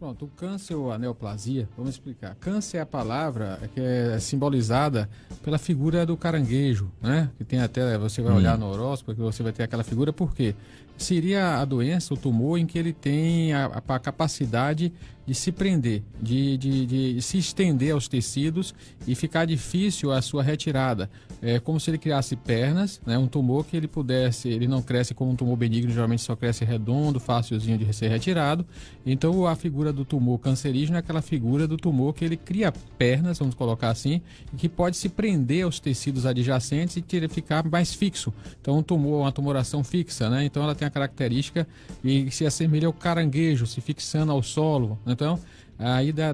Pronto, o câncer ou a neoplasia, vamos explicar. Câncer é a palavra que é simbolizada pela figura do caranguejo, né? Que tem até, você vai olhar no horóscopo, que você vai ter aquela figura, por quê? Seria a doença, o tumor, em que ele tem a capacidade de se prender, de se estender aos tecidos e ficar difícil a sua retirada. É como se ele criasse pernas, né? Um tumor que ele não cresce como um tumor benigno, geralmente só cresce redondo, facilzinho de ser retirado. Então a figura do tumor cancerígeno é aquela figura do tumor que ele cria pernas, vamos colocar assim, e que pode se prender aos tecidos adjacentes e ficar mais fixo. Então um tumor, uma tumoração fixa, né? Então ela tem a característica e se assemelha ao caranguejo, se fixando ao solo. Então,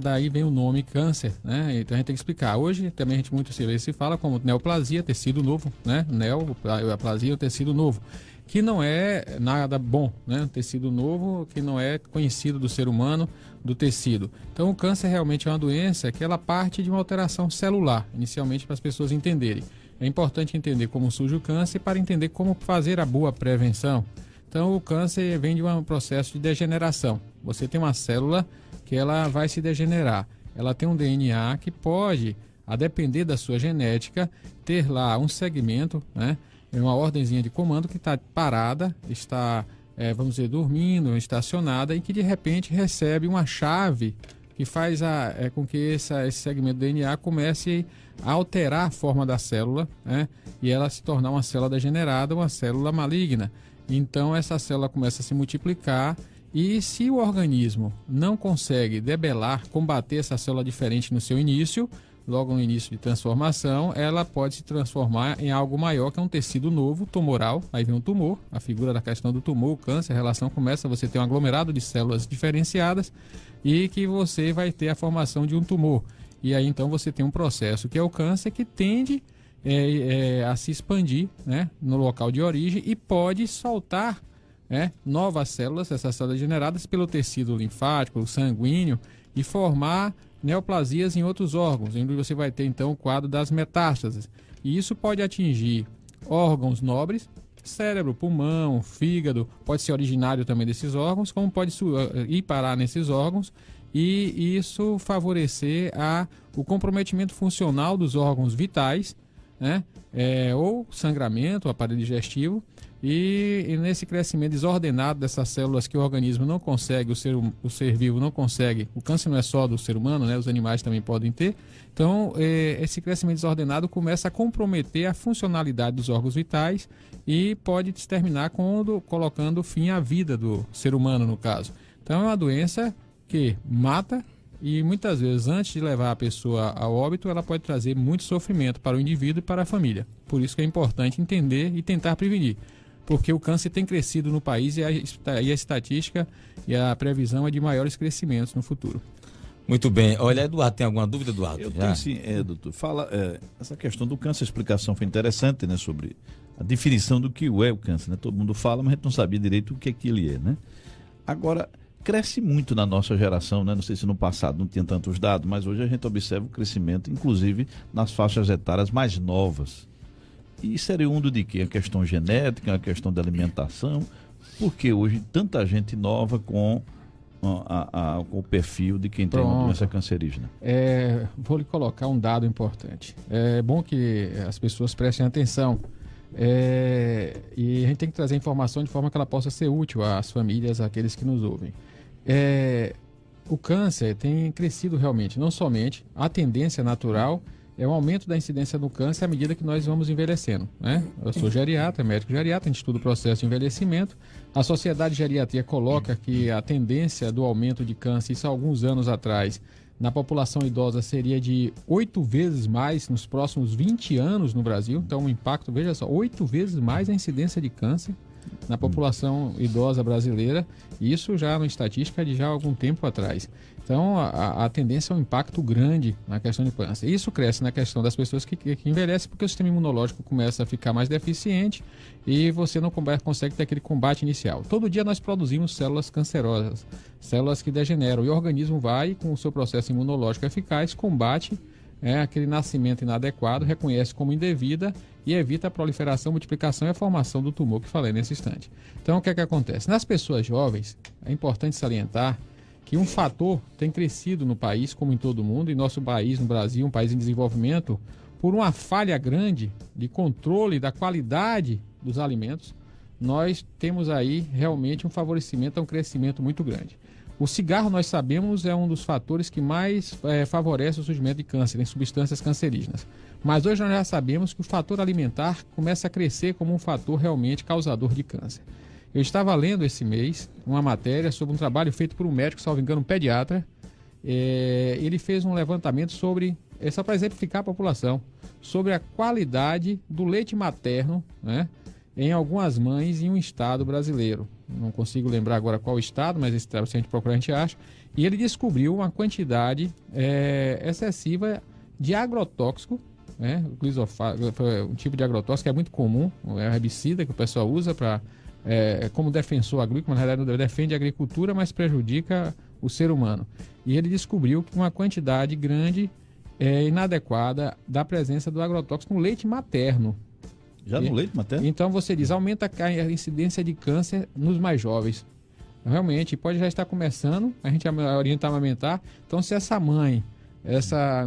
daí vem o nome câncer, né? Então a gente tem que explicar. Hoje também a gente muito se fala como neoplasia, tecido novo, né? Neoplasia, tecido novo, que não é nada bom, né? Tecido novo que não é conhecido do ser humano, do tecido. Então o câncer realmente é uma doença que ela parte de uma alteração celular, inicialmente para as pessoas entenderem. É importante entender como surge o câncer para entender como fazer a boa prevenção. Então o câncer vem de um processo de degeneração. Você tem uma célula que ela vai se degenerar. Ela tem um DNA que pode, a depender da sua genética, ter lá um segmento, né? Uma ordenzinha de comando que está parada, está, vamos dizer, dormindo, estacionada e que de repente recebe uma chave que faz com que esse segmento do DNA comece a alterar a forma da célula, né? E ela se tornar uma célula degenerada, uma célula maligna. Então essa célula começa a se multiplicar e se o organismo não consegue debelar, combater essa célula diferente no seu início, logo no início de transformação, ela pode se transformar em algo maior, que é um tecido novo, tumoral. Aí vem um tumor, a figura da questão do tumor, o câncer, a relação começa, você tem um aglomerado de células diferenciadas e que você vai ter a formação de um tumor. E aí então você tem um processo que é o câncer que tende a se expandir, né, no local de origem e pode soltar novas células, essas células generadas pelo tecido linfático, sanguíneo, e formar neoplasias em outros órgãos, onde você vai ter então o quadro das metástases. E isso pode atingir órgãos nobres, cérebro, pulmão, fígado, pode ser originário também desses órgãos, como pode ir parar nesses órgãos e isso favorecer o comprometimento funcional dos órgãos vitais, né? Ou sangramento, o aparelho digestivo, e nesse crescimento desordenado dessas células que o organismo não consegue, o ser vivo não consegue, o câncer não é só do ser humano, né? Os animais também podem ter. Então, esse crescimento desordenado começa a comprometer a funcionalidade dos órgãos vitais e pode terminar colocando fim à vida do ser humano, no caso. Então, é uma doença que mata e muitas vezes, antes de levar a pessoa ao óbito, ela pode trazer muito sofrimento para o indivíduo e para a família. Por isso que é importante entender e tentar prevenir. Porque o câncer tem crescido no país e a estatística e a previsão é de maiores crescimentos no futuro. Muito bem. Olha, Eduardo, tem alguma dúvida, Eduardo? Eu tenho sim, doutor. Essa questão do câncer, a explicação foi interessante, né, sobre a definição do que é o câncer, né? Todo mundo fala, mas a gente não sabia direito o que é que ele é, né? Agora, cresce muito na nossa geração, né? Não sei se no passado não tinha tantos dados, mas hoje a gente observa o crescimento, inclusive nas faixas etárias mais novas. E isso é oriundo de quê? A questão genética, a questão da alimentação? Por que hoje tanta gente nova com o perfil de quem tem uma doença cancerígena? Vou lhe colocar um dado importante. É bom que as pessoas prestem atenção. E a gente tem que trazer informação de forma que ela possa ser útil às famílias, àqueles que nos ouvem. O câncer tem crescido realmente, não somente a tendência natural é um aumento da incidência do câncer à medida que nós vamos envelhecendo, né? Eu sou geriatra, médico geriatra, a gente estuda o processo de envelhecimento. A Sociedade de Geriatria coloca que a tendência do aumento de câncer, isso há alguns anos atrás, na população idosa seria de 8 vezes mais nos próximos 20 anos no Brasil. Então, um impacto, veja só, 8 vezes mais a incidência de câncer na população idosa brasileira. Isso já na estatística de já algum tempo atrás. Então, a tendência é um impacto grande na questão de câncer. Isso cresce na questão das pessoas que envelhecem, porque o sistema imunológico começa a ficar mais deficiente e você não consegue ter aquele combate inicial. Todo dia nós produzimos células cancerosas, células que degeneram, e o organismo vai, com o seu processo imunológico eficaz, combate aquele nascimento inadequado, reconhece como indevida e evita a proliferação, multiplicação e a formação do tumor que falei nesse instante. Então, o que é que acontece? Nas pessoas jovens, é importante salientar que um fator tem crescido no país, como em todo mundo, e nosso país, no Brasil, um país em desenvolvimento, por uma falha grande de controle da qualidade dos alimentos, nós temos aí realmente um favorecimento a um crescimento muito grande. O cigarro, nós sabemos, é um dos fatores que mais favorece o surgimento de câncer, em substâncias cancerígenas. Mas hoje nós já sabemos que o fator alimentar começa a crescer como um fator realmente causador de câncer. Eu estava lendo esse mês uma matéria sobre um trabalho feito por um médico, salvo engano, um pediatra. Ele fez um levantamento sobre, só para exemplificar a população, sobre a qualidade do leite materno, né, em algumas mães em um estado brasileiro. Não consigo lembrar agora qual estado, mas se a gente procurar a gente acha. E ele descobriu uma quantidade excessiva de agrotóxico, né? O glifosato foi um tipo de agrotóxico que é muito comum, é um herbicida que o pessoal usa para como defensor agrícola, na realidade não defende a agricultura, mas prejudica o ser humano. E ele descobriu que uma quantidade grande inadequada da presença do agrotóxico no leite materno. Já no leite materno? Então você diz, aumenta a incidência de câncer nos mais jovens. Realmente, pode já estar começando, a gente orienta a amamentar. Então se essa mãe, essa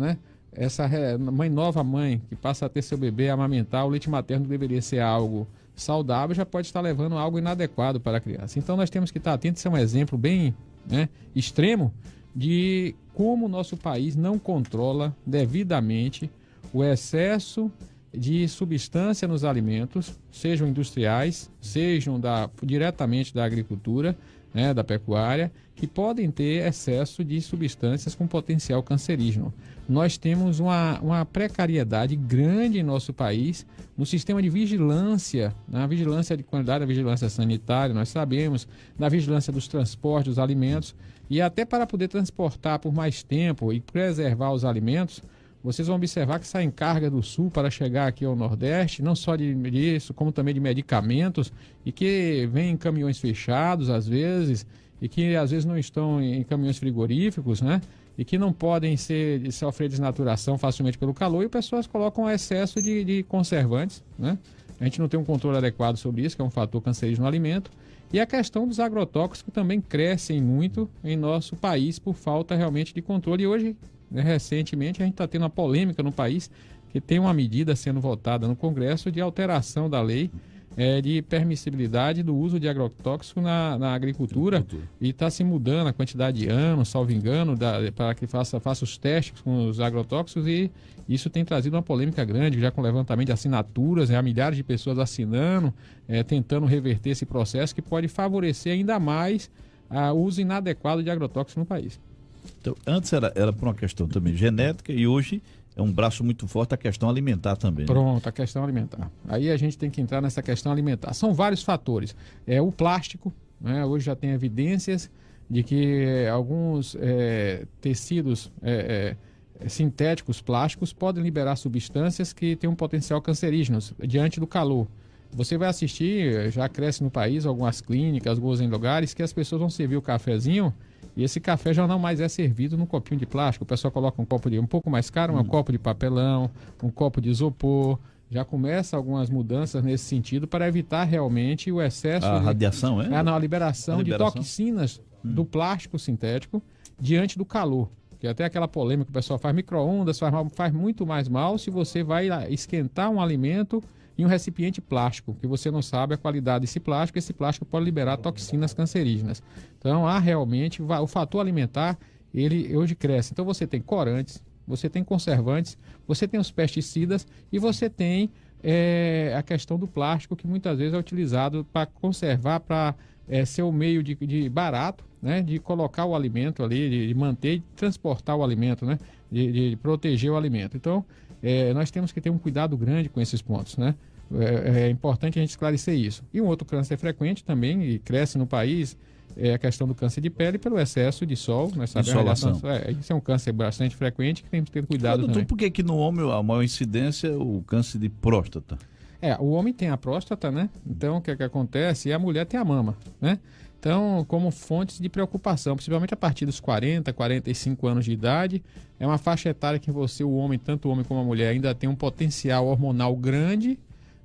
mãe nova mãe, que passa a ter seu bebê a amamentar, o leite materno deveria ser algo saudável, já pode estar levando algo inadequado para a criança. Então nós temos que estar atentos, isso é um exemplo bem extremo de como o nosso país não controla devidamente o excesso de substância nos alimentos, sejam industriais, sejam diretamente da agricultura, da pecuária, que podem ter excesso de substâncias com potencial cancerígeno. Nós temos uma precariedade grande em nosso país no sistema de vigilância, na vigilância de qualidade, na vigilância sanitária, nós sabemos, na vigilância dos transportes dos alimentos, e até para poder transportar por mais tempo e preservar os alimentos, vocês vão observar que saem carga do sul para chegar aqui ao Nordeste, não só disso, como também de medicamentos, e que vêm em caminhões fechados às vezes, e que às vezes não estão em caminhões frigoríficos, né? E que não podem sofrer desnaturação facilmente pelo calor, e pessoas colocam excesso de conservantes, né? A gente não tem um controle adequado sobre isso, que é um fator cancerígeno no alimento. E a questão dos agrotóxicos também crescem muito em nosso país por falta realmente de controle. E hoje, recentemente, a gente está tendo uma polêmica no país que tem uma medida sendo votada no Congresso de alteração da lei de permissibilidade do uso de agrotóxico na agricultura, e está se mudando a quantidade de anos, salvo engano, para que faça os testes com os agrotóxicos, e isso tem trazido uma polêmica grande, já com levantamento de assinaturas, há milhares de pessoas assinando, tentando reverter esse processo que pode favorecer ainda mais o uso inadequado de agrotóxicos no país. Então, antes era por uma questão também genética, e hoje é um braço muito forte a questão alimentar também. Pronto, a questão alimentar. Aí a gente tem que entrar nessa questão alimentar. São vários fatores. O plástico, né? Hoje já tem evidências de que alguns tecidos sintéticos plásticos podem liberar substâncias que têm um potencial cancerígeno diante do calor. Você vai assistir, já cresce no país algumas clínicas, alguns lugares que as pessoas vão servir o cafezinho, e esse café já não mais é servido num copinho de plástico. O pessoal coloca um copo um pouco mais caro, um copo de papelão, um copo de isopor. Já começa algumas mudanças nesse sentido para evitar realmente o excesso... A radiação, a liberação de toxinas do plástico sintético diante do calor. Que até aquela polêmica que o pessoal faz micro-ondas, faz muito mais mal se você vai esquentar um alimento em um recipiente plástico, que você não sabe a qualidade desse plástico. Esse plástico pode liberar toxinas cancerígenas. Então, realmente, o fator alimentar, ele hoje cresce. Então, você tem corantes, você tem conservantes, você tem os pesticidas, e você tem a questão do plástico, que muitas vezes é utilizado para conservar, para ser o meio de barato, né, de colocar o alimento ali, de manter e transportar o alimento, né, de proteger o alimento. Então, nós temos que ter um cuidado grande com esses pontos, né? É importante a gente esclarecer isso. E um outro câncer frequente também, e cresce no país, é a questão do câncer de pele pelo excesso de sol. Nós sabemos, isso é um câncer bastante frequente que tem que ter cuidado também. Então, por que no homem a maior incidência é o câncer de próstata? O homem tem a próstata, né? Então, o que acontece? E a mulher tem a mama, né? Então, como fontes de preocupação, principalmente a partir dos 40, 45 anos de idade, é uma faixa etária que você, o homem, tanto o homem como a mulher, ainda tem um potencial hormonal grande,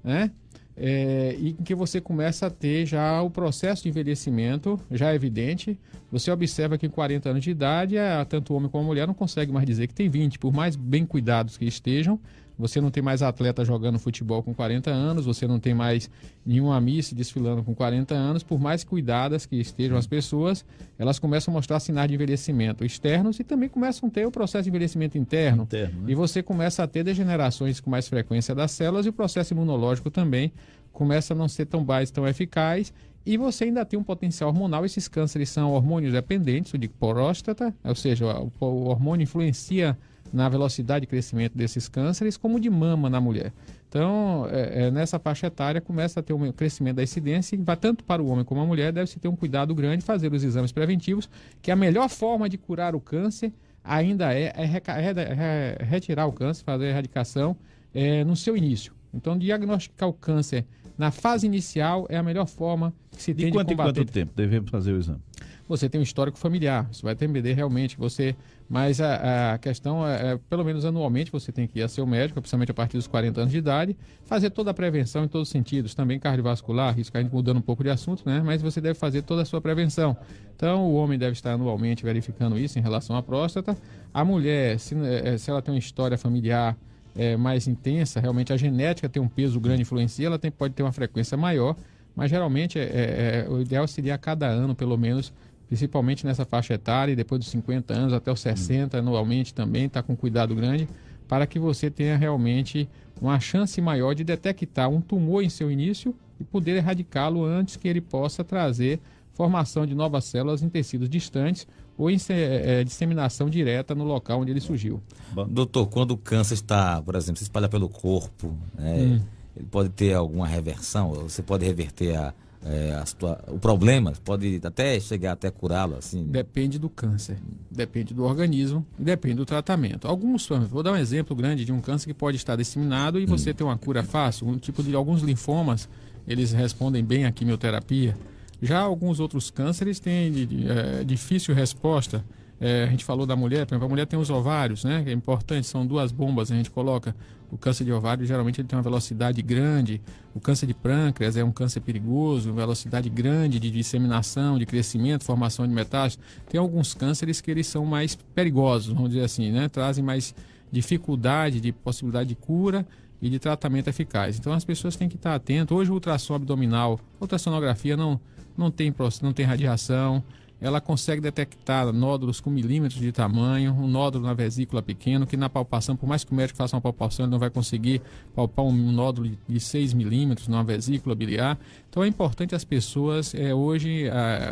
né? e em que você começa a ter já o processo de envelhecimento já evidente. Você observa que em 40 anos de idade, tanto o homem como a mulher não consegue mais dizer que tem 20, por mais bem cuidados que estejam. Você não tem mais atleta jogando futebol com 40 anos, você não tem mais nenhuma miss desfilando com 40 anos, por mais cuidadas que estejam as pessoas, elas começam a mostrar sinais de envelhecimento externos e também começam a ter o processo de envelhecimento interno. Né? E você começa a ter degenerações com mais frequência das células e o processo imunológico também começa a não ser tão baixo, tão eficaz. E você ainda tem um potencial hormonal. Esses cânceres são hormônios dependentes, o de próstata, ou seja, o hormônio influencia na velocidade de crescimento desses cânceres, como de mama na mulher. Então, nessa faixa etária, começa a ter um crescimento da incidência e vai tanto para o homem como a mulher, deve-se ter um cuidado grande, fazer os exames preventivos, que a melhor forma de curar o câncer ainda é retirar o câncer, fazer a erradicação no seu início. Então, diagnosticar o câncer na fase inicial é a melhor forma que se tem de combater. De quanto tempo devemos fazer o exame? Você tem um histórico familiar, isso vai depender realmente mas a questão pelo menos anualmente você tem que ir a seu médico, principalmente a partir dos 40 anos de idade, fazer toda a prevenção em todos os sentidos, também cardiovascular, isso cai mudando um pouco de assunto, né? Mas você deve fazer toda a sua prevenção. Então o homem deve estar anualmente verificando isso em relação à próstata. A mulher, se ela tem uma história familiar mais intensa, realmente a genética tem um peso grande, influencia, ela pode ter uma frequência maior, mas geralmente o ideal seria a cada ano, pelo menos, principalmente nessa faixa etária, e depois dos 50 anos até os 60, anualmente também, está com cuidado grande, para que você tenha realmente uma chance maior de detectar um tumor em seu início e poder erradicá-lo antes que ele possa trazer formação de novas células em tecidos distantes ou disseminação direta no local onde ele surgiu. Doutor, quando o câncer está, por exemplo, se espalha pelo corpo, ele pode ter alguma reversão? Você pode reverter o problema? Pode até chegar até curá-lo? Assim? Depende do câncer, depende do organismo e depende do tratamento. Vou dar um exemplo grande de um câncer que pode estar disseminado e você ter uma cura fácil. Alguns linfomas, eles respondem bem à quimioterapia. Já alguns outros cânceres têm difícil resposta. A gente falou da mulher, por exemplo, a mulher tem os ovários, né? Que é importante, são 2 bombas, a gente coloca. O câncer de ovário, geralmente, ele tem uma velocidade grande. O câncer de pâncreas é um câncer perigoso, velocidade grande de disseminação, de crescimento, formação de metástases. Tem alguns cânceres que eles são mais perigosos, vamos dizer assim, né? Trazem mais dificuldade de possibilidade de cura e de tratamento eficaz. Então, as pessoas têm que estar atentas. Hoje, o ultrassom abdominal, a ultrassonografia não tem radiação, ela consegue detectar nódulos com milímetros de tamanho, um nódulo na vesícula pequeno, que na palpação, por mais que o médico faça uma palpação, ele não vai conseguir palpar um nódulo de 6 milímetros numa vesícula biliar. Então é importante as pessoas, hoje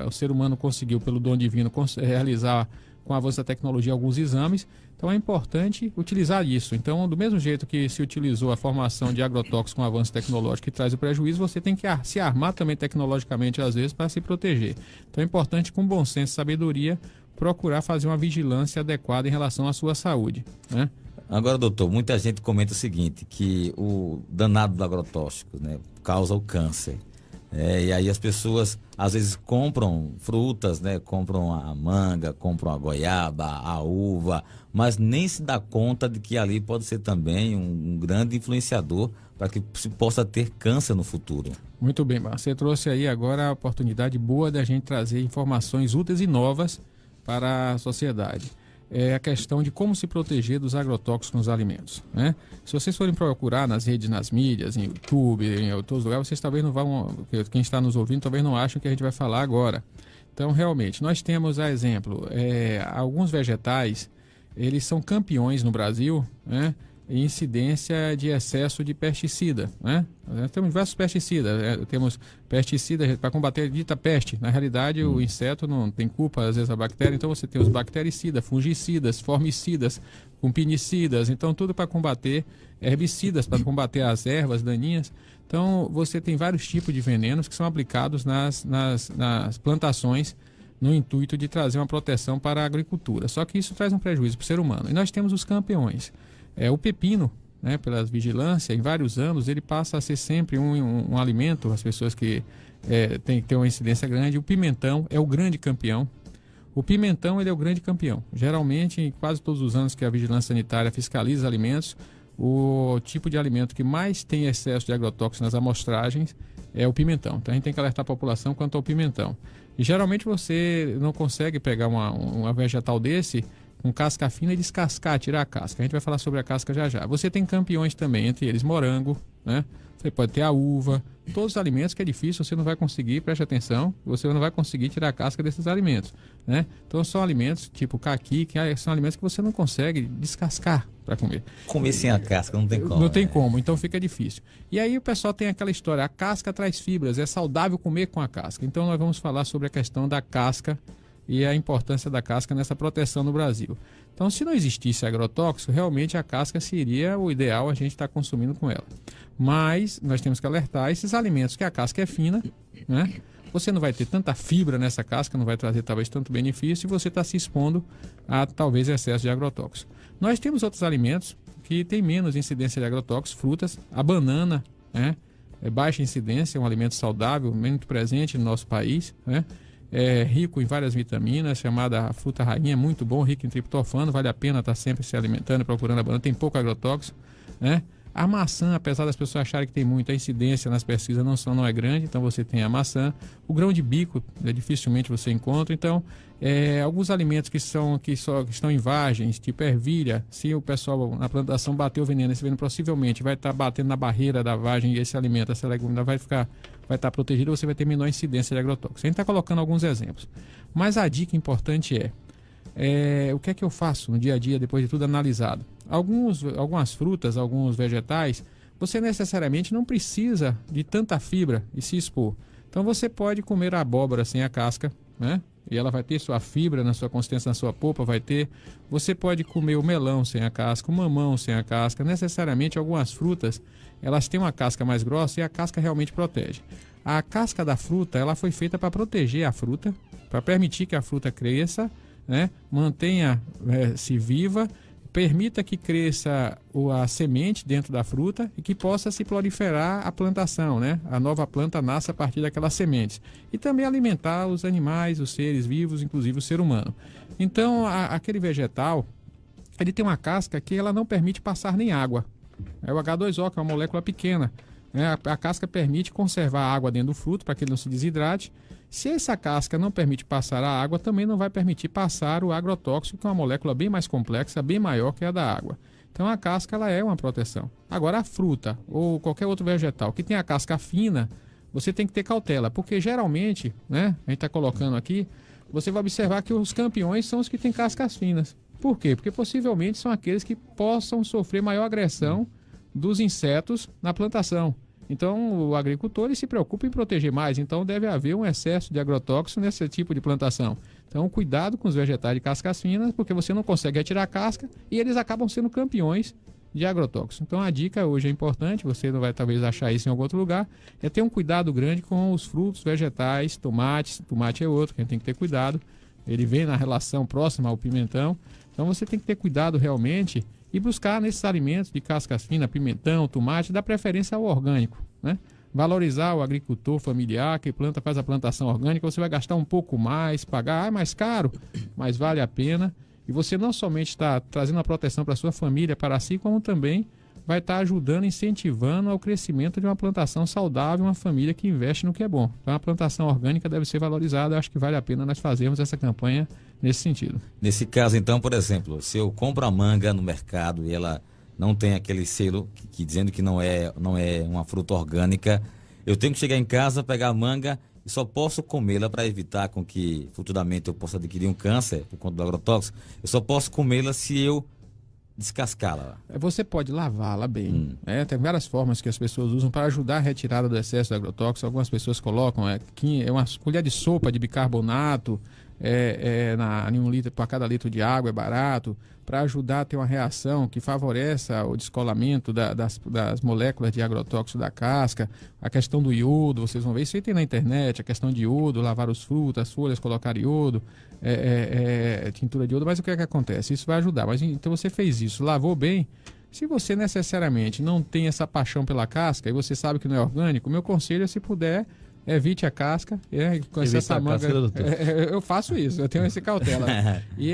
o ser humano conseguiu, pelo dom divino, realizar com o avanço da tecnologia alguns exames, então é importante utilizar isso. Então, do mesmo jeito que se utilizou a formação de agrotóxicos com o avanço tecnológico que traz o prejuízo, você tem que se armar também tecnologicamente, às vezes, para se proteger. Então é importante, com bom senso e sabedoria, procurar fazer uma vigilância adequada em relação à sua saúde, né? Agora, doutor, muita gente comenta o seguinte, que o danado do agrotóxico, né, causa o câncer. E aí as pessoas às vezes compram frutas, né? Compram a manga, compram a goiaba, a uva, mas nem se dá conta de que ali pode ser também um grande influenciador para que se possa ter câncer no futuro. Muito bem, você trouxe aí agora a oportunidade boa da gente trazer informações úteis e novas para a sociedade. É a questão de como se proteger dos agrotóxicos nos alimentos, né? Se vocês forem procurar nas redes, nas mídias, em YouTube, em todos os lugares, vocês talvez não vão, quem está nos ouvindo talvez não achem que a gente vai falar agora. Então, realmente, nós temos, a exemplo, alguns vegetais, eles são campeões no Brasil, né? Em incidência de excesso de pesticida, né? Temos diversos pesticidas, temos pesticidas para combater a dita peste. Na realidade, o inseto não tem culpa, às vezes, a bactéria, então você tem os bactericidas, fungicidas, formicidas, cumpinicidas, então tudo para combater herbicidas, para combater as ervas daninhas. Então, você tem vários tipos de venenos que são aplicados nas plantações no intuito de trazer uma proteção para a agricultura. Só que isso traz um prejuízo para o ser humano. E nós temos os campeões. O pepino, né, pela vigilância, em vários anos, ele passa a ser sempre um alimento, as pessoas que têm que ter uma incidência grande. O pimentão é o grande campeão. O pimentão, ele é o grande campeão. Geralmente, em quase todos os anos que a vigilância sanitária fiscaliza alimentos, o tipo de alimento que mais tem excesso de agrotóxicos nas amostragens é o pimentão. Então a gente tem que alertar a população quanto ao pimentão. E geralmente você não consegue pegar uma vegetal desse com casca fina e descascar, tirar a casca. A gente vai falar sobre a casca já já. Você tem campeões também, entre eles morango, né? Você pode ter a uva, todos os alimentos que é difícil, você não vai conseguir, preste atenção, você não vai conseguir tirar a casca desses alimentos, né? Então são alimentos tipo caqui, que são alimentos que você não consegue descascar para comer. Comer sem a casca não tem como. Não tem como, então fica difícil. E aí o pessoal tem aquela história, a casca traz fibras, é saudável comer com a casca. Então nós vamos falar sobre a questão da casca e a importância da casca nessa proteção no Brasil. Então, se não existisse agrotóxico, realmente a casca seria o ideal a gente estar consumindo com ela. Mas nós temos que alertar esses alimentos que a casca é fina, né? Você não vai ter tanta fibra nessa casca, não vai trazer talvez tanto benefício e você está se expondo a talvez excesso de agrotóxico. Nós temos outros alimentos que têm menos incidência de agrotóxicos, frutas, a banana, né? É baixa incidência, é um alimento saudável, muito presente no nosso país, né? É rico em várias vitaminas, chamada fruta rainha, muito bom, rico em triptofano, vale a pena estar sempre se alimentando, procurando a banana, tem pouco agrotóxico, né? A maçã, apesar das pessoas acharem que tem muito, a incidência nas pesquisas não é grande, então você tem a maçã. O grão de bico, dificilmente você encontra, então alguns alimentos que estão em vagens, tipo ervilha, se o pessoal na plantação bateu o veneno, esse veneno possivelmente vai estar batendo na barreira da vagem e esse alimento, essa legumina vai estar protegido, você vai ter menor incidência de agrotóxicos. A gente está colocando alguns exemplos, mas a dica importante o que é que eu faço no dia a dia depois de tudo analisado? Algumas frutas, alguns vegetais, você necessariamente não precisa de tanta fibra e se expor. Então você pode comer a abóbora sem a casca, né? E ela vai ter sua fibra na sua consistência, na sua polpa, vai ter. Você pode comer o melão sem a casca, o mamão sem a casca. Necessariamente algumas frutas, elas têm uma casca mais grossa e a casca realmente protege. A casca da fruta, ela foi feita para proteger a fruta, para permitir que a fruta cresça, né? Mantenha-se viva, permita que cresça a semente dentro da fruta e que possa se proliferar a plantação, né? A nova planta nasce a partir daquelas sementes. E também alimentar os animais, os seres vivos, inclusive o ser humano. Então, aquele vegetal, ele tem uma casca que ela não permite passar nem água. É o H2O, que é uma molécula pequena. A casca permite conservar a água dentro do fruto para que ele não se desidrate. Se essa casca não permite passar a água, também não vai permitir passar o agrotóxico, que é uma molécula bem mais complexa, bem maior que a da água. Então a casca ela é uma proteção. Agora a fruta ou qualquer outro vegetal que tem a casca fina, você tem que ter cautela, porque geralmente, né, a gente está colocando aqui, você vai observar que os campeões são os que têm cascas finas. Por quê? Porque possivelmente são aqueles que possam sofrer maior agressão dos insetos na plantação. Então, o agricultor ele se preocupa em proteger mais, então deve haver um excesso de agrotóxico nesse tipo de plantação. Então, cuidado com os vegetais de cascas finas, porque você não consegue retirar a casca e eles acabam sendo campeões de agrotóxicos. Então, a dica hoje é importante, você não vai talvez achar isso em algum outro lugar, é ter um cuidado grande com os frutos, vegetais, tomate é outro, que a gente tem que ter cuidado, ele vem na relação próxima ao pimentão, então você tem que ter cuidado realmente e buscar nesses alimentos de cascas finas, pimentão, tomate, dar preferência ao orgânico, né? Valorizar o agricultor familiar que faz a plantação orgânica, você vai gastar um pouco mais, pagar, é mais caro, mas vale a pena. E você não somente está trazendo a proteção para a sua família, para si, como também vai estar ajudando, incentivando ao crescimento de uma plantação saudável, uma família que investe no que é bom. Então a plantação orgânica deve ser valorizada, eu acho que vale a pena nós fazermos essa campanha nesse sentido. Nesse caso, então, por exemplo, se eu compro a manga no mercado e ela não tem aquele selo que dizendo que não é uma fruta orgânica, eu tenho que chegar em casa, pegar a manga e só posso comê-la para evitar com que futuramente eu possa adquirir um câncer por conta do agrotóxico. Eu só posso comê-la se eu descascá-la. Você pode lavá-la bem. Tem várias formas que as pessoas usam para ajudar a retirada do excesso de agrotóxico. Algumas pessoas colocam uma colher de sopa de bicarbonato em 1 litro para cada litro de água, é barato, para ajudar a ter uma reação que favoreça o descolamento das moléculas de agrotóxico da casca. A questão do iodo, vocês vão ver, isso aí tem na internet, a questão de iodo, lavar os frutos, as folhas, colocar iodo, tintura de iodo, mas o que é que acontece? Isso vai ajudar, mas então você fez isso, lavou bem. Se você necessariamente não tem essa paixão pela casca e você sabe que não é orgânico, meu conselho é, se puder, evite a casca. Com Evitar essa a casca, doutor. eu faço isso, eu tenho esse cautela.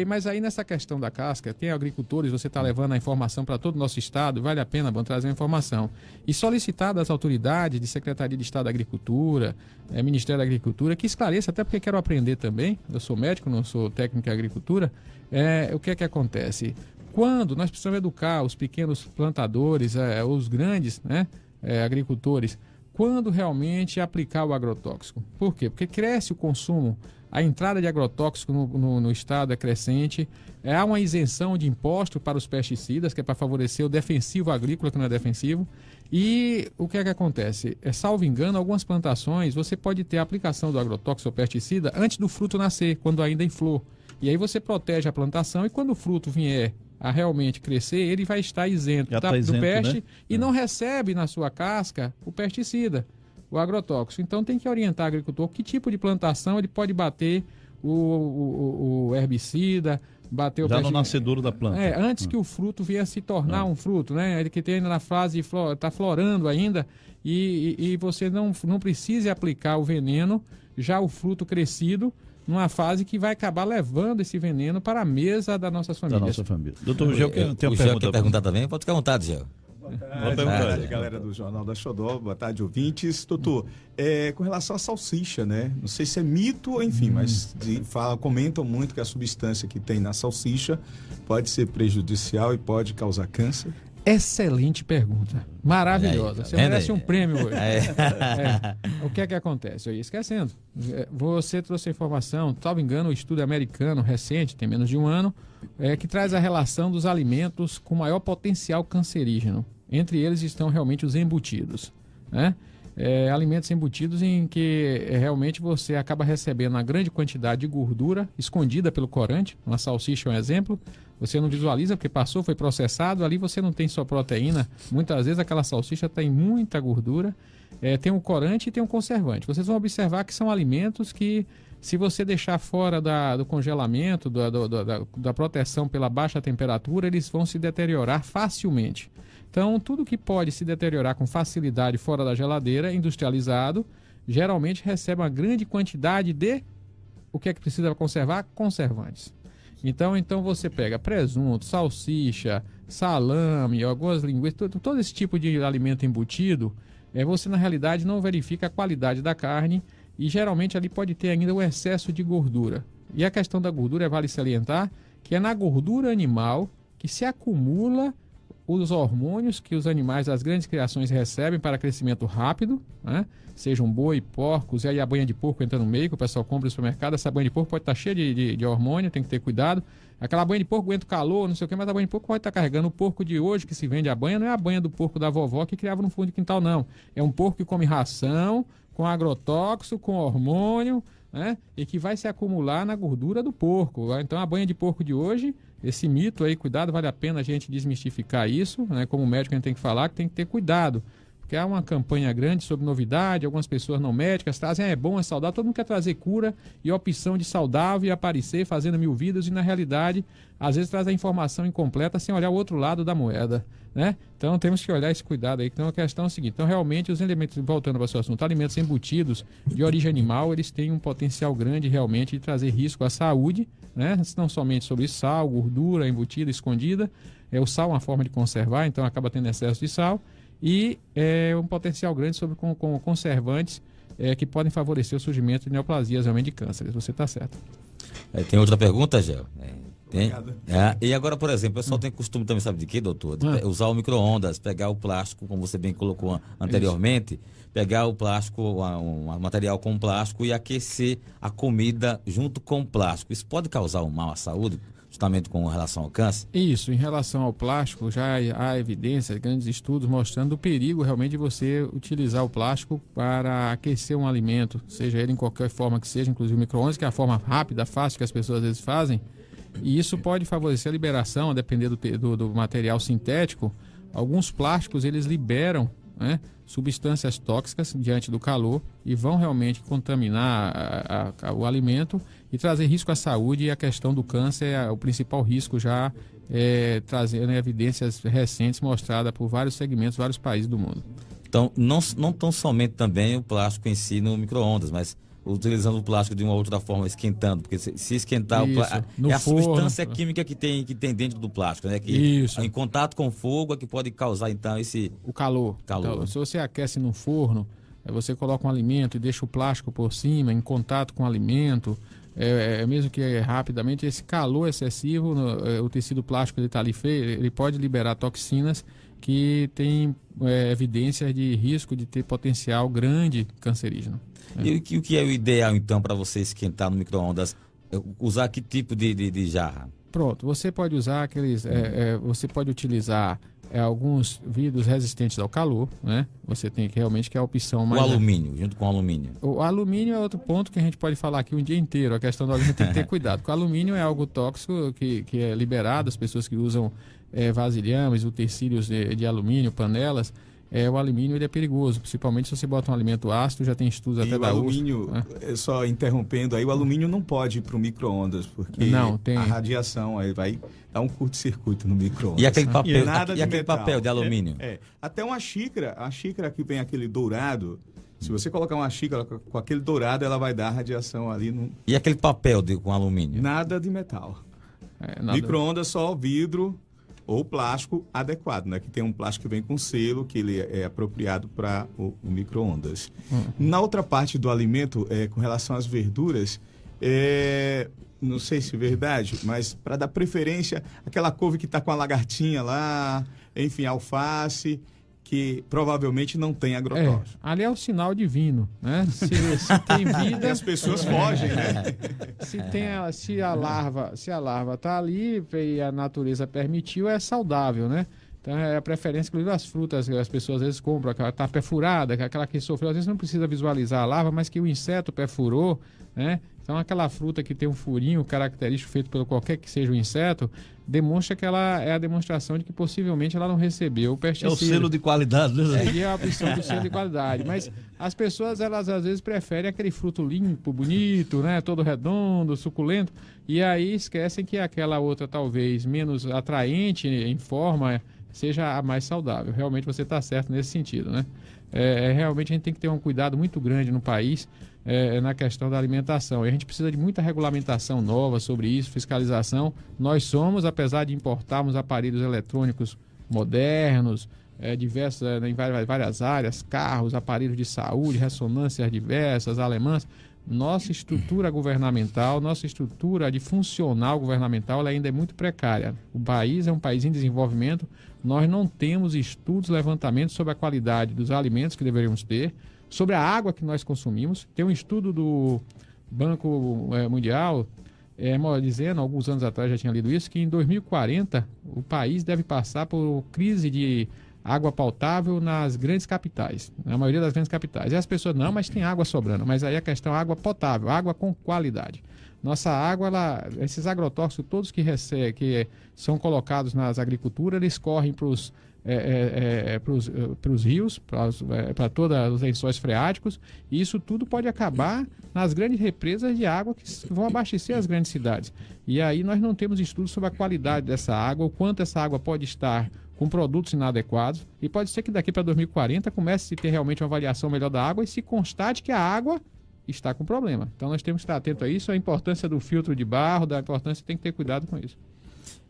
Mas aí nessa questão da casca, tem agricultores, você está levando a informação para todo o nosso estado, vale a pena trazer a informação. E solicitar das autoridades de Secretaria de Estado da Agricultura, Ministério da Agricultura, que esclareça, até porque quero aprender também, eu sou médico, não sou técnico em agricultura, o que é que acontece? Quando nós precisamos educar os pequenos plantadores, os grandes, né, agricultores, quando realmente aplicar o agrotóxico. Por quê? Porque cresce o consumo, a entrada de agrotóxico no estado é crescente, há uma isenção de imposto para os pesticidas, que é para favorecer o defensivo agrícola, que não é defensivo. E o que é que acontece? Salvo engano, algumas plantações você pode ter a aplicação do agrotóxico ou pesticida antes do fruto nascer, quando ainda em flor. E aí você protege a plantação e quando o fruto vier a realmente crescer, ele vai estar isento, do peste, né? E não recebe na sua casca o pesticida, o agrotóxico. Então tem que orientar o agricultor que tipo de plantação ele pode bater o herbicida, bater o já no nascedouro da planta. Antes que o fruto venha a se tornar um fruto, né? Ele que tem ainda na fase está florando ainda e você não precise aplicar o veneno, já o fruto crescido, numa fase que vai acabar levando esse veneno para a mesa da nossa família. Doutor Gel, tem uma pergunta. Quer perguntar também? Pode ficar à vontade, Gel. Boa tarde, galera do Jornal da Xodó. Boa tarde, ouvintes. Doutor, com relação à salsicha, né? Não sei se é mito ou enfim, mas comentam muito que a substância que tem na salsicha pode ser prejudicial e pode causar câncer. Excelente pergunta. Maravilhosa. Você merece um prêmio hoje. O que é que acontece? Eu ia esquecendo. Você trouxe a informação, salvo engano, o estudo americano recente, tem menos de um ano, que traz a relação dos alimentos com maior potencial cancerígeno. Entre eles estão realmente os embutidos, né? Alimentos embutidos em que realmente você acaba recebendo uma grande quantidade de gordura escondida pelo corante. Uma salsicha é um exemplo. Você não visualiza porque passou, foi processado, ali você não tem só proteína. Muitas vezes aquela salsicha tem muita gordura, tem um corante e tem um conservante. Vocês vão observar que são alimentos que, se você deixar fora do congelamento, da proteção pela baixa temperatura, eles vão se deteriorar facilmente. Então, tudo que pode se deteriorar com facilidade fora da geladeira, industrializado, geralmente recebe uma grande quantidade de, o que é que precisa conservar? Conservantes. Então você pega presunto, salsicha, salame, algumas linguiças, todo esse tipo de alimento embutido, você na realidade não verifica a qualidade da carne e geralmente ali pode ter ainda o excesso de gordura. E a questão da gordura vale salientar que é na gordura animal que se acumula os hormônios que os animais das grandes criações recebem para crescimento rápido, né? Sejam boi, porcos, e aí a banha de porco entra no meio, que o pessoal compra no supermercado. Essa banha de porco pode estar cheia de hormônio, tem que ter cuidado. Aquela banha de porco aguenta o calor, não sei o que, mas a banha de porco pode estar carregando. O porco de hoje que se vende a banha não é a banha do porco da vovó que criava no fundo de quintal, não. É um porco que come ração, com agrotóxico, com hormônio, né? E que vai se acumular na gordura do porco. Então a banha de porco de hoje, esse mito aí, cuidado, vale a pena a gente desmistificar isso, né? Como médico a gente tem que falar que tem que ter cuidado, porque há uma campanha grande sobre novidade, algumas pessoas não médicas trazem, é bom, é saudável, todo mundo quer trazer cura e opção de saudável e aparecer fazendo 1000 vidas e na realidade, às vezes traz a informação incompleta sem olhar o outro lado da moeda, né? Então temos que olhar esse cuidado aí. Então a questão é a seguinte, então realmente os elementos, voltando para o seu assunto, alimentos embutidos de origem animal, eles têm um potencial grande realmente de trazer risco à saúde, né? Não somente sobre sal, gordura embutida, escondida, o sal é uma forma de conservar, então acaba tendo excesso de sal, e um potencial grande sobre com conservantes que podem favorecer o surgimento de neoplasias, realmente de cânceres. Você está certo. Tem outra pergunta, Gel? Tem. E agora, por exemplo, o pessoal tem costume também, sabe de quê, doutor? De usar o micro-ondas, pegar o plástico, como você bem colocou anteriormente, pegar o plástico, um material com plástico e aquecer a comida junto com o plástico. Isso pode causar um mal à saúde? Justamente com relação ao câncer? Isso, em relação ao plástico, já há evidências, grandes estudos mostrando o perigo realmente de você utilizar o plástico para aquecer um alimento, seja ele em qualquer forma que seja, inclusive o micro-ondas, que é a forma rápida, fácil que as pessoas às vezes fazem, e isso pode favorecer a liberação, a depender do material sintético. Alguns plásticos eles liberam, né, substâncias tóxicas diante do calor e vão realmente contaminar o alimento e trazer risco à saúde, e a questão do câncer é o principal risco, já trazendo evidências recentes mostradas por vários segmentos, vários países do mundo. Então, não tão somente também o plástico em si no micro-ondas, mas utilizando o plástico de uma outra forma, esquentando, porque se esquentar Isso, é a forno. substância química que tem dentro do plástico, né? Que Isso. em contato com o fogo é que pode causar então O calor. Então, se você aquece no forno, você coloca um alimento e deixa o plástico por cima, em contato com o alimento, mesmo que rapidamente, esse calor excessivo, o tecido plástico está ali feio, ele pode liberar toxinas que tem evidências de risco de ter potencial grande cancerígeno. E o que é o ideal, então, para você esquentar no micro-ondas? Usar que tipo de jarra? Pronto, você pode usar você pode utilizar alguns vidros resistentes ao calor, né? Você tem que realmente, que é a opção mais... O alumínio, junto com o alumínio. O alumínio é outro ponto que a gente pode falar aqui um dia inteiro. A questão do alumínio tem que ter cuidado, porque o alumínio é algo tóxico que é liberado, as pessoas que usam vasilhames, utensílios de alumínio, panelas, o alumínio ele é perigoso, principalmente se você bota um alimento ácido, já tem estudos até da alumínio, só interrompendo aí, o alumínio não pode ir para o micro-ondas, porque a radiação aí vai dar um curto-circuito no micro-ondas. E aquele papel, aquele papel de alumínio? Até a xícara que vem aquele dourado, se você colocar uma xícara com aquele dourado, ela vai dar radiação ali. E aquele papel com alumínio? Nada de metal. Micro-ondas só vidro ou plástico adequado, né? Que tem um plástico que vem com selo, que ele é apropriado para o micro-ondas. Na outra parte do alimento, com relação às verduras, não sei se é verdade, mas para dar preferência, aquela couve que está com a lagartinha lá, enfim, alface, que provavelmente não tem agrotóxico. Ali é o sinal divino, né? Se tem vida... E as pessoas fogem, né? Se a larva está ali e a natureza permitiu, é saudável, né? Então é a preferência, inclusive as frutas que as pessoas às vezes compram, aquela está perfurada, aquela que sofreu, às vezes não precisa visualizar a larva, mas que o inseto perfurou, né? Então aquela fruta que tem um furinho característico feito pelo qualquer que seja o inseto, demonstra que ela é a demonstração de que possivelmente ela não recebeu o pesticida. É o selo de qualidade, né? É a opção do selo de qualidade. Mas as pessoas, elas às vezes preferem aquele fruto limpo, bonito, né? Todo redondo, suculento, e aí esquecem que aquela outra talvez menos atraente em forma seja a mais saudável. Realmente você está certo nesse sentido, né? Realmente a gente tem que ter um cuidado muito grande no país na questão da alimentação. E a gente precisa de muita regulamentação nova sobre isso, fiscalização. Nós somos, apesar de importarmos aparelhos eletrônicos modernos, diversos em várias áreas, carros, aparelhos de saúde, ressonâncias diversas, alemãs, nossa estrutura governamental, nossa estrutura de funcional governamental, ela ainda é muito precária. O país é um país em desenvolvimento, nós não temos estudos, levantamentos sobre a qualidade dos alimentos que deveríamos ter, sobre a água que nós consumimos. Tem um estudo do Banco Mundial dizendo, alguns anos atrás já tinha lido isso, que em 2040 o país deve passar por crise de água potável nas grandes capitais, na maioria das grandes capitais. E as pessoas, não, mas tem água sobrando. Mas aí a questão é água potável, água com qualidade. Nossa água, esses agrotóxicos todos que são colocados nas agriculturas, eles correm para os rios, para todos os lençóis freáticos, e isso tudo pode acabar nas grandes represas de água que vão abastecer as grandes cidades. E aí nós não temos estudos sobre a qualidade dessa água, o quanto essa água pode estar com produtos inadequados, e pode ser que daqui para 2040 comece a ter realmente uma avaliação melhor da água e se constate que a água está com problema. Então nós temos que estar atento a isso, a importância do filtro de barro, da importância, tem que ter cuidado com isso.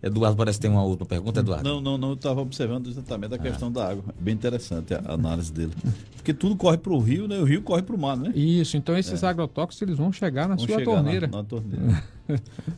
Eduardo, parece que tem uma última pergunta, Eduardo. Não, eu estava observando exatamente a questão da água. Bem interessante a análise dele. Porque tudo corre para o rio, né? O rio corre para o mar, né? Isso, então esses agrotóxicos, eles vão chegar na sua torneira. Na torneira.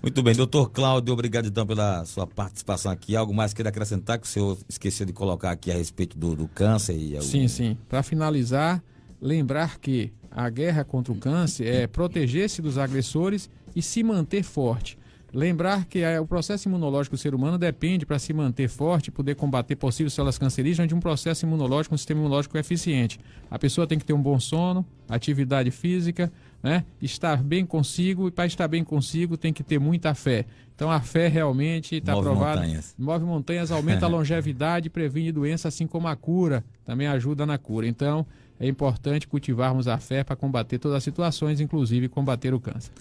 Muito bem, doutor Cláudio, obrigado então pela sua participação aqui. Algo mais queira acrescentar que o senhor esqueceu de colocar aqui a respeito do câncer? Sim. Para finalizar, lembrar que a guerra contra o câncer é proteger-se dos agressores e se manter forte. Lembrar que o processo imunológico do ser humano depende, para se manter forte e poder combater possíveis células cancerígenas, de um processo imunológico, um sistema imunológico eficiente. A pessoa tem que ter um bom sono, atividade física, né? Estar bem consigo, e para estar bem consigo tem que ter muita fé. Então a fé realmente está provada. Move montanhas, aumenta a longevidade, previne doença, assim como a cura, também ajuda na cura. Então é importante cultivarmos a fé para combater todas as situações, inclusive combater o câncer.